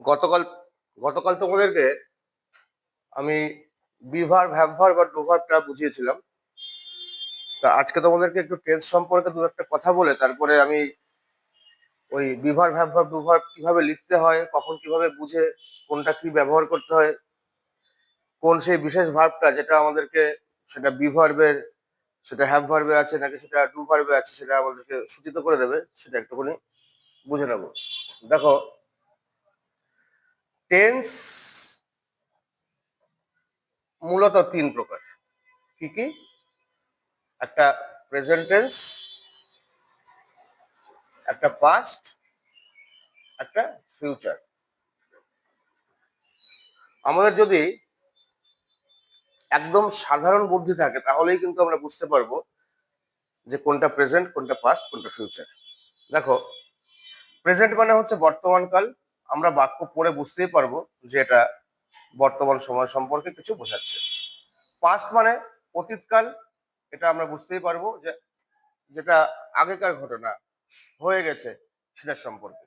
গতকাল গতকাল তোমাদেরকে আমি বিভার ভ্যাবভার বা ডুভারটা বুঝিয়েছিলাম। তা আজকে তোমাদেরকে একটু টেন্স সম্পর্কে দু একটা কথা বলে তারপরে আমি ওই বিভার ভ্যাবভার ডুভার কিভাবে লিখতে হয়, কখন কিভাবে বুঝে কোনটা কি ব্যবহার করতে হয়, কোন সেই বিশেষ ভার্বটা যেটা আমাদেরকে সেটা বি ভার্বের, সেটা হ্যাভ ভার্বে আছে নাকি সেটা ডু ভার্বে আছে, সেটা আমাদেরকে সূচিত করে দেবে, সেটা একটুখানি বুঝে নেব। দেখো, টেন্স মূলত তিন প্রকার। কি কি? একটা প্রেজেন্ট টেন্স, একটা পাস্ট, একটা ফিউচার। আমাদের যদি একদম সাধারণ বুদ্ধি থাকে তাহলেই কিন্তু আমরা বুঝতে পারবো যে কোনটা প্রেজেন্ট, কোনটা পাস্ট, কোনটা ফিউচার। দেখো, প্রেজেন্ট মানে হচ্ছে বর্তমান কাল। আমরা বাক্য পড়ে বুঝতেই পারবো যে এটা বর্তমান সময় সম্পর্কে কিছু বোঝাচ্ছে। পাস্ট মানে অতীতকাল, এটা আমরা বুঝতেই পারবো যে যেটা আগেকার ঘটনা হয়ে গেছে সেটার সম্পর্কে।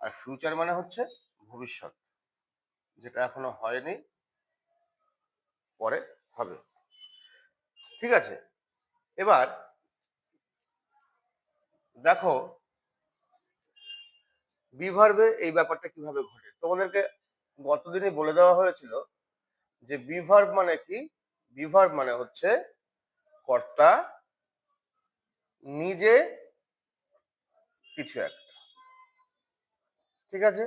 আর ফিউচার মানে হচ্ছে ভবিষ্যৎ, যেটা এখনো হয়নি, পরে হবে। ঠিক আছে, এবার দেখো বিভার্বে এই ব্যাপারটা কিভাবে ঘটে। তোমাদেরকে গতদিনই বলে দেওয়া হয়েছিল যে বিভার্ব মানে কি। বিভার্ব মানে হচ্ছে কর্তা নিজে কিছু একটা। ঠিক আছে,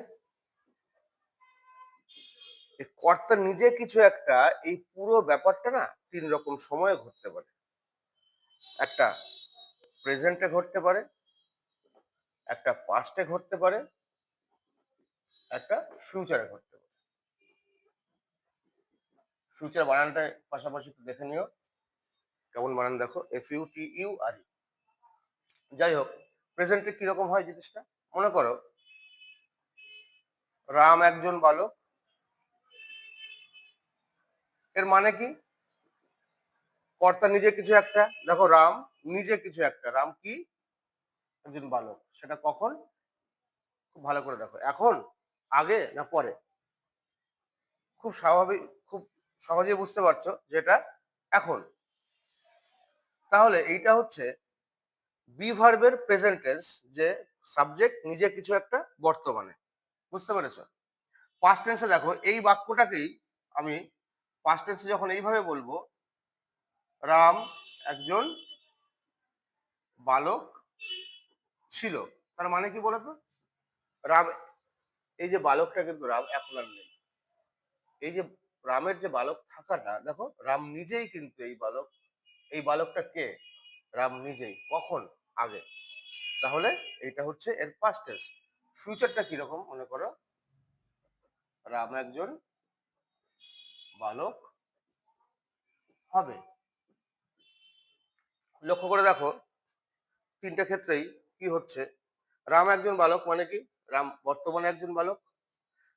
এই কর্তা নিজে কিছু একটা, এই পুরো ব্যাপারটা না তিন রকম সময়ে ঘটতে পারে। একটা প্রেজেন্টে ঘটতে পারে, একটা পাস্টে ঘটতে পারে, একটা ফিউচারে ঘটতে পারে। ফিউচার বানানটা পাশাপাশি একটু দেখে নিও কেমন বানান। দেখো, FUTURE। যাই হোক, প্রেজেন্টে কিরকম হয় জিনিসটা মনে করো, রাম একজন বালক। এর মানে কি? কর্তা নিজে কিছু একটা। দেখো, রাম নিজে কিছু একটা। রাম কি? একজন বালক। সেটা কখন? খুব ভালো করে দেখো, এখন, আগে না পরে? খুব স্বাভাবিক, খুব সহজেই বুঝতে পারছো যেটা এখন। তাহলে এইটা হচ্ছে বি ভার্বের প্রেজেন্ট টেন্স, যে সাবজেক্ট নিজে কিছু একটা বর্তমানে। বুঝতে পেরেছো? পাস্ট টেন্সে দেখো, এই বাক্যটাকেই আমি পাস্ট টেন্সে যখন এইভাবে বলবো, রাম একজন বালক ছিল, তার মানে কি বলতো? রাম, এই যে বালকটা কিন্তু রাম এখন আর নেই। এই যে রামের যে বালক থাকাটা, দেখো রাম নিজেই কিন্তু এই বালক। এই বালকটা কে? রাম নিজেই। কখন? আগে। তাহলে এইটা হচ্ছে এর পাস্ট টেন্স। ফিউচারটা কিরকম মনে করো, রাম একজন বালক হবে। লক্ষ্য করে দেখো, তিনটা ক্ষেত্রেই কি হচ্ছে। রাম একজন বালক মানে কি? রাম বর্তমানে একজন বালক।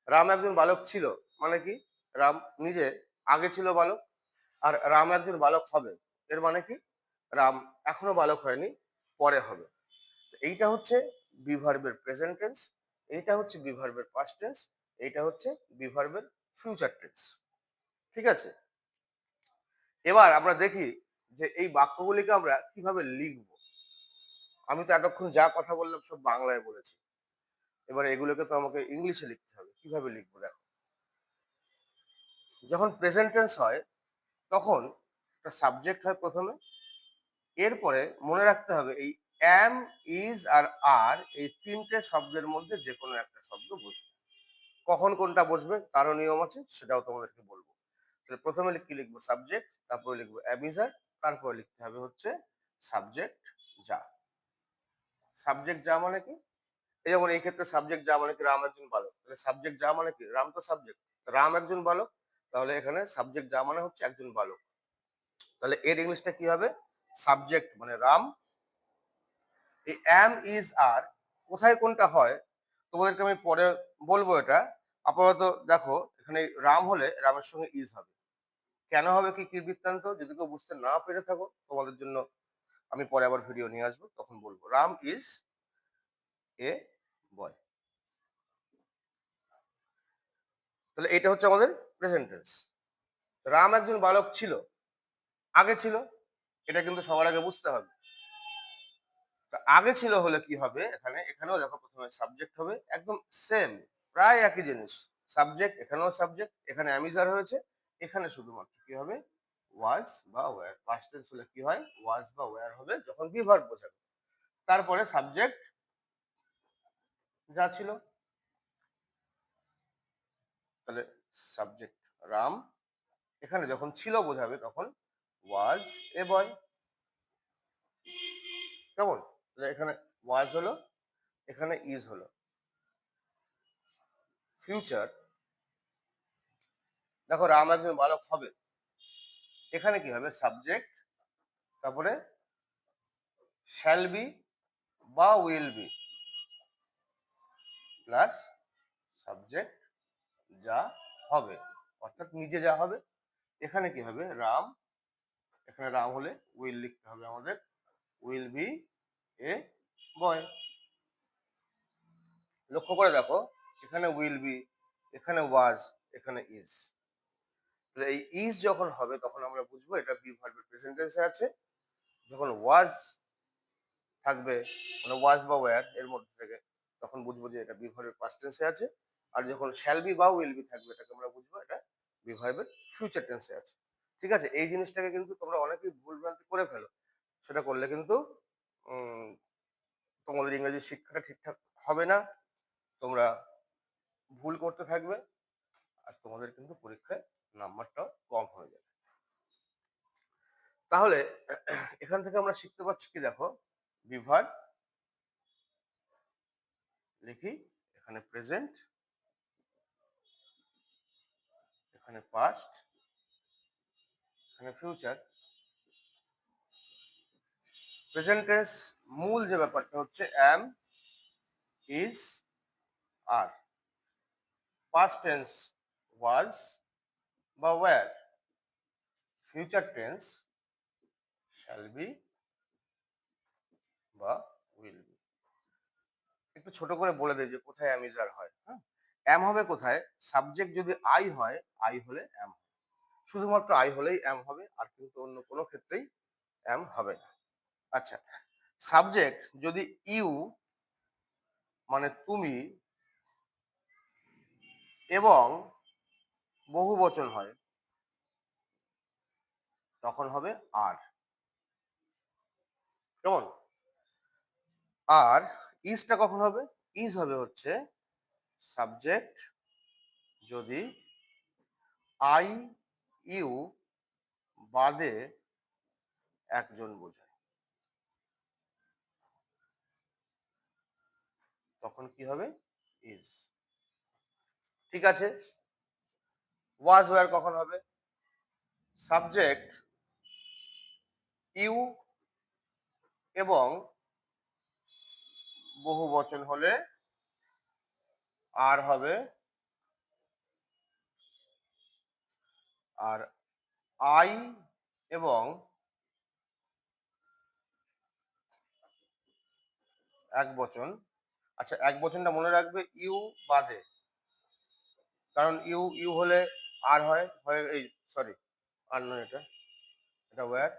রাম একজন বালক ছিল মানে কি? রাম নিজে আগে ছিল বালক। আর রাম একজন বালক হবে, এর মানে কি? রাম এখনো বালক হয়নি, পরে হবে। এইটা হচ্ছে বিভার্বের প্রেজেন্ট টেন্স, এইটা হচ্ছে বিভার্বের পাস্ট টেন্স, এইটা হচ্ছে বিভার্বের ফিউচার টেন্স। ঠিক আছে, এবার আমরা দেখি যে এই বাক্যগুলিকে আমরা কিভাবে লিখব। আমি তো এতক্ষণ যা কথা বললাম সব বাংলায় বলেছি, এবার এগুলোকে তো আমাকে ইংলিশে লিখতে হবে। কিভাবে লিখবো দেখো, যখন প্রেজেন্ট টেন্স হয় তখন একটা সাবজেক্ট হয় প্রথমে। এরপরে মনে রাখতে হবে এই অ্যাম, ইজ আর আর, এই তিনটে শব্দের মধ্যে যে কোনো একটা শব্দ বসবে। কখন কোনটা বসবে তারও নিয়ম আছে, সেটাও তোমাদেরকে বলবো। তাহলে প্রথমে কি লিখবো? সাবজেক্ট, তারপরে লিখবো অ্যাবিজার, তারপরে লিখতে হবে হচ্ছে সাবজেক্ট যা। সাবজেক্ট যা মানে কি? এই যেমন এই ক্ষেত্রে সাবজেক্ট যা মানে কি? রাম একজন বালক। তাহলে সাবজেক্ট যা মানে কি? রাম তো সাবজেক্ট, রাম একজন বালক। তাহলে এখানে সাবজেক্ট যা মানে হচ্ছে একজন বালক। তাহলে এর ইংলিশটা কি হবে? সাবজেক্ট মানে রাম, এই অ্যাম, ইজ, আর কোথায় কোনটা হয় তোমাদেরকে আমি পরে বলবো। এটা আপাতত দেখো, এখানে রাম হলে রামের সঙ্গে ইজ হবে। কেন হবে, কি কি বৃত্তান্ত, যদি কেউ বুঝতে না পেরে থাকো তোমাদের জন্য আমি পরে আবার ভিডিও নিয়ে আসবো, তখন বলবো। রাম ইজ এ বয়। তাহলে এটা হচ্ছে আমাদের প্রেজেন্ট টেন্স। রাম একজন বালক ছিল, আগে ছিল, এটা কিন্তু সবার আগে বুঝতে হবে। তা আগে ছিল হলে কি হবে, এখানেও দেখো প্রথমে সাবজেক্ট হবে, একদম সেম, প্রায় একই জিনিস। সাবজেক্ট, এখানেও সাবজেক্ট, এখানে অ্যামিজার হয়েছে, এখানে শুধুমাত্র কি হবে, ওয়াজ বা ওয়্যার। পাস্ট টেন্স হলে কি হয়, ওয়াজ বা ওয়্যার হবে যখন বি ভার্ব বোঝাবে। তারপরে সাবজেক্ট যা ছিল, তাহলে সাবজেক্ট রাম, এখানে যখন ছিল বোঝাবে তখন ওয়াজ এ বয়। কেমন? তাহলে এখানে ওয়াজ হলো, এখানে ইজ হলো। ফিউচার, দেখো রাম একজন বালক হবে, এখানে কি হবে, সাবজেক্ট, তারপরে শ্যাল বি বা উইল বি প্লাস সাবজেক্ট যা হবে, অর্থাৎ নিজে যা হবে। এখানে কি হবে, রাম, এখানে রাম হলে উইল লিখতে হবে আমাদের, উইল বি এ বয়। লক্ষ্য করে দেখো, এখানে উইল বি, এখানে ওয়াজ, এখানে ইজ। এই ইজ যখন হবে তখন আমরা বুঝবো এটা বি ভার্বের প্রেজেন্ট টেন্সে আছে। যখন ওয়াজ থাকবে, মানে ওয়াজ বা ওয়্যার এর মধ্যে থেকে, তখন বুঝবো যে এটা বি ভার্বের পাস্ট টেন্সে আছে। আর যখন শ্যাল বি বা উইল বি থাকবে, এটাকে আমরা বুঝবো এটা বি ভার্বের ফিউচার টেন্সে আছে। ঠিক আছে? এই জিনিসটাকে কিন্তু তোমরা অনেকেই ভুলভ্রান্তি করে ফেলো। সেটা করলে কিন্তু উম, তোমাদের ইংরেজি শিক্ষাটা ঠিকঠাক হবে না, তোমরা ভুল করতে থাকবে, আর তোমাদের কিন্তু পরীক্ষায় নাম্বারটাও কম হয়ে যাবে। তাহলে এখান থেকে আমরা শিখতে পারছি কি, দেখো, বিভার লিখি, এখানে প্রেজেন্ট, এখানে পাস্ট, এখানে ফিউচার। প্রেজেন্ট টেন্স মূল যে ব্যাপারটা হচ্ছে am, is, are. Past tense was বা were. Future tense shall be বা উইল বি। একটু ছোট করে বলে দেয় যে কোথায় অ্যাম ইজ আর হয়। হ্যাঁ, অ্যাম হবে কোথায়, সাবজেক্ট যদি আই হয়, আই হলে অ্যাম, শুধুমাত্র আই হলেই অ্যাম হবে, আর কিন্তু অন্য কোনো ক্ষেত্রেই অ্যাম হবে না। আচ্ছা, সাবজেক্ট যদি ইউ মানে তুমি এবং বহু বচন হয়, তখন হবে আর। কেমন? আর ইজটা কখন হবে, ইজ হবে হচ্ছে সাবজেক্ট যদি আই ইউ বাদে একজন বোঝায়, তখন কি হবে, ইজ। ঠিক আছে? ওয়াজ ওয়্যার কখন হবে, সাবজেক্ট ইউ এবং বহু বচন হলে আর হবে, আর আই এবং এক বচন। আচ্ছা, এক বচনটা মনে রাখবে, ইউ বাদে, কারণ ইউ ইউ হলে আর হয়, এই সরি, আর নয়, এটা এটা ওয়্যার,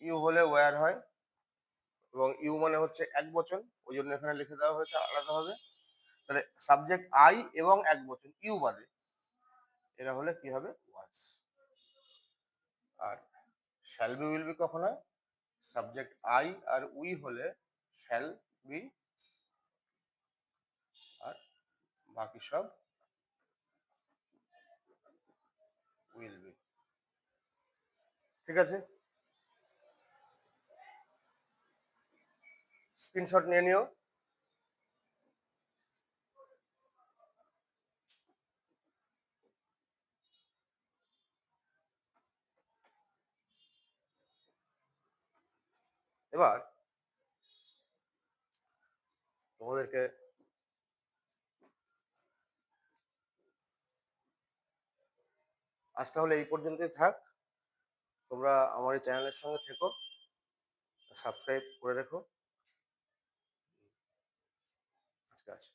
ইউ হলে ওয়্যার হয়, এবং ইউ মানে হচ্ছে এক বচন, ওই জন্য এখানে লিখে দেওয়া হয়েছে আলাদাভাবে। তাহলে সাবজেক্ট আই এবং এক বচন ইউ বাদে, এরা হলে কি হবে, ওয়াজ। আর শ্যাল বি উইল বি কখন হয়, সাবজেক্ট আই আর উই হলে শ্যাল বি, আর বাকি সব উইল বি। ঠিক আছে? স্ক্রিনশট নিয়ে নিও। এবার তোমাদেরকে আজ তাহলে এই পর্যন্তই থাক। তোমরা আমার এই চ্যানেলের সঙ্গে থেকো, সাবস্ক্রাইব করে রেখো। আজকে আছে।